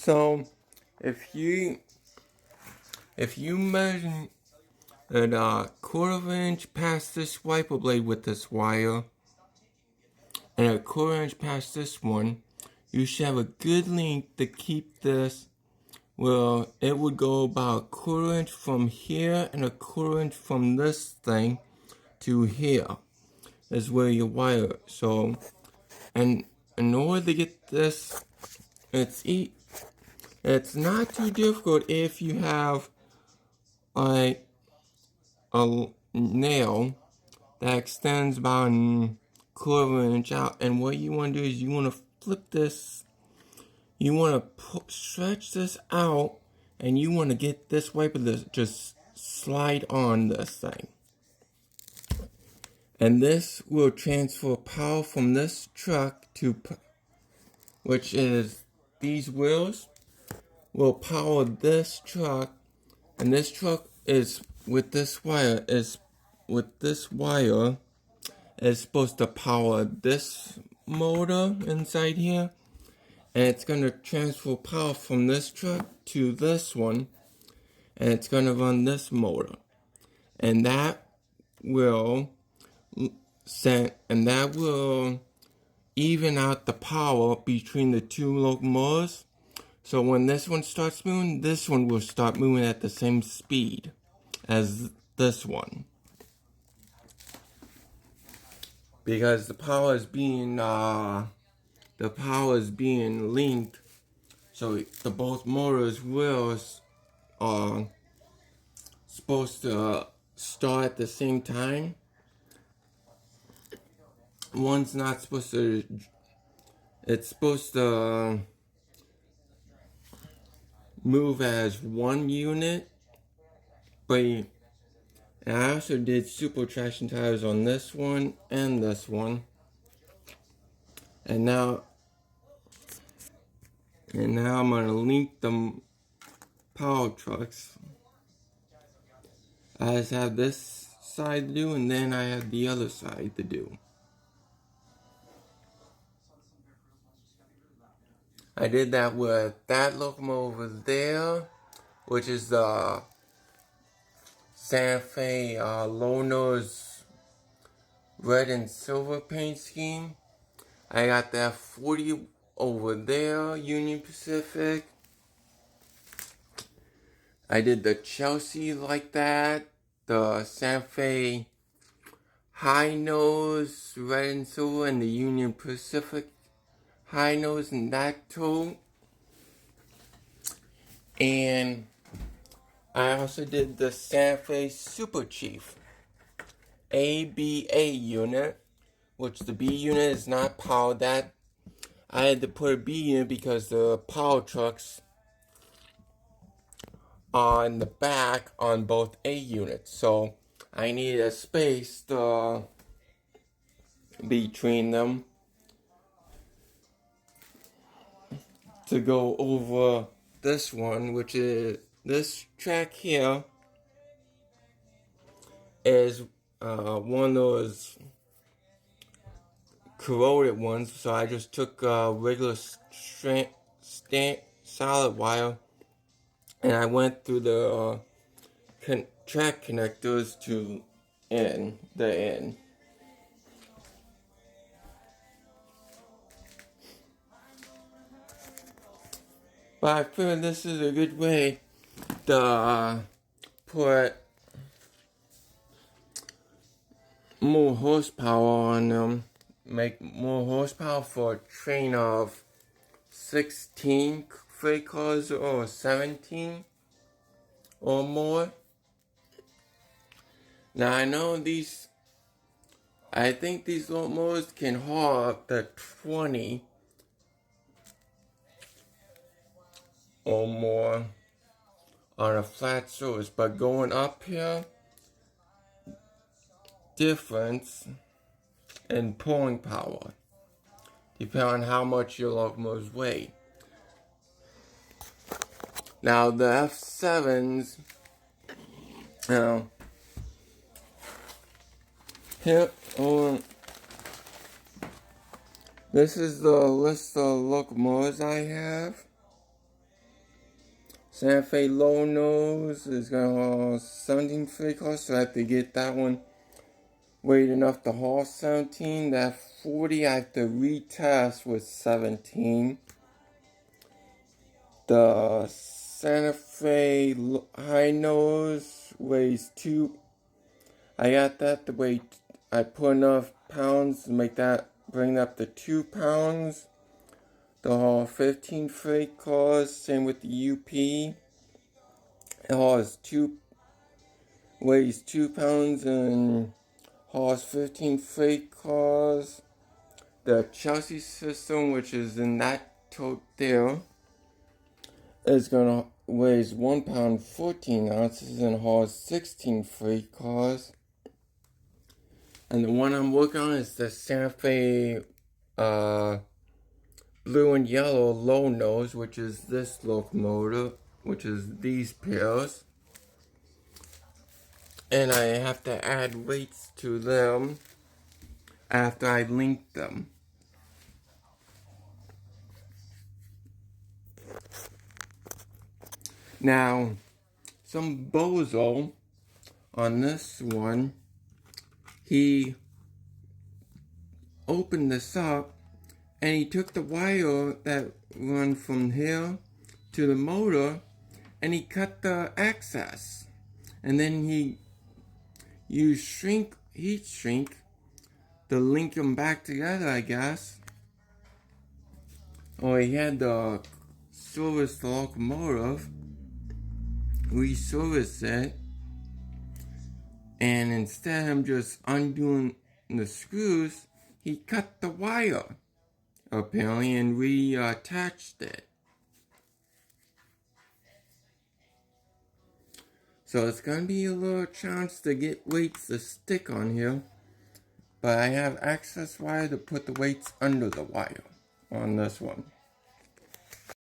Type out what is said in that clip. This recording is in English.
So if you measure a quarter of an inch past this wiper blade with this wire and a quarter inch past this one, you should have a good length to keep this. Well, it would go about a quarter inch from here and a quarter inch from this thing to here is where your wire. So, and in order to get this, it's not too difficult if you have a nail that extends about a quarter of an inch out, and what you want to do is you want to flip this. You want to stretch this out, and you want to get this wiper to just slide on this thing. And this will transfer power from this truck to, which is these wheels, will power this truck, and this truck is with this wire is supposed to power this motor inside here, and it's going to transfer power from this truck to this one, and it's going to run this motor, and that will even out the power between the two locomotives. So when this one starts moving, this one will start moving at the same speed as this one, because the power is being linked. So the both motors wheels are supposed to start at the same time. One's not supposed to. It's supposed to move as one unit, but I also did super traction tires on this one and this one, and now I'm gonna link the power trucks. I just have this side to do, and then I have the other side to do. I did that with that locomotive over there, which is the Santa Fe low nose red and silver paint scheme. I got that 40 over there, Union Pacific. I did the Chelsea like that, the Santa Fe high nose red and silver, and the Union Pacific high nose in that too. And I also did the Santa Fe Super Chief ABA unit, which the B unit is not powered. That I had to put a B unit because the power trucks are in the back on both A units, so I needed a space between them to go over this one, which is this track here is one of those corroded ones, so I just took regular solid wire, and I went through the track connectors to the end. But I feel this is a good way to put more horsepower on them, make more horsepower for a train of 16 freight cars or 17 or more. Now I know I think these locomotives can haul up to 20 or more on a flat surface, but going up here, difference in pulling power, depending on how much your locomotives weigh. Now the F7s, here, this is the list of locomotives I have. Santa Fe low nose is gonna haul 17 freight cars, so I have to get that one weight enough to haul 17. That 40 I have to retest with 17. The Santa Fe high nose weighs 2. I got that to weigh. I put enough pounds to make that bring up to 2 pounds. The haul 15 freight cars. Same with the UP. It weighs 2 pounds and hauls 15 freight cars. The Chelsea system, which is in that tote there, is gonna weighs 1 pound 14 ounces and hauls 16 freight cars. And the one I'm working on is the Santa Fe blue and yellow low nose, which is this locomotive, which is these pairs. And I have to add weights to them after I link them. Now, some bozo on this one, he opened this up and he took the wire that run from here to the motor and he cut the access. And then he used heat shrink to link them back together, I guess. Or he had to service the locomotive, reservice it, and instead of just undoing the screws, he cut the wire, apparently, and reattached it. So it's gonna be a little chance to get weights to stick on here, but I have access wire to put the weights under the wire on this one.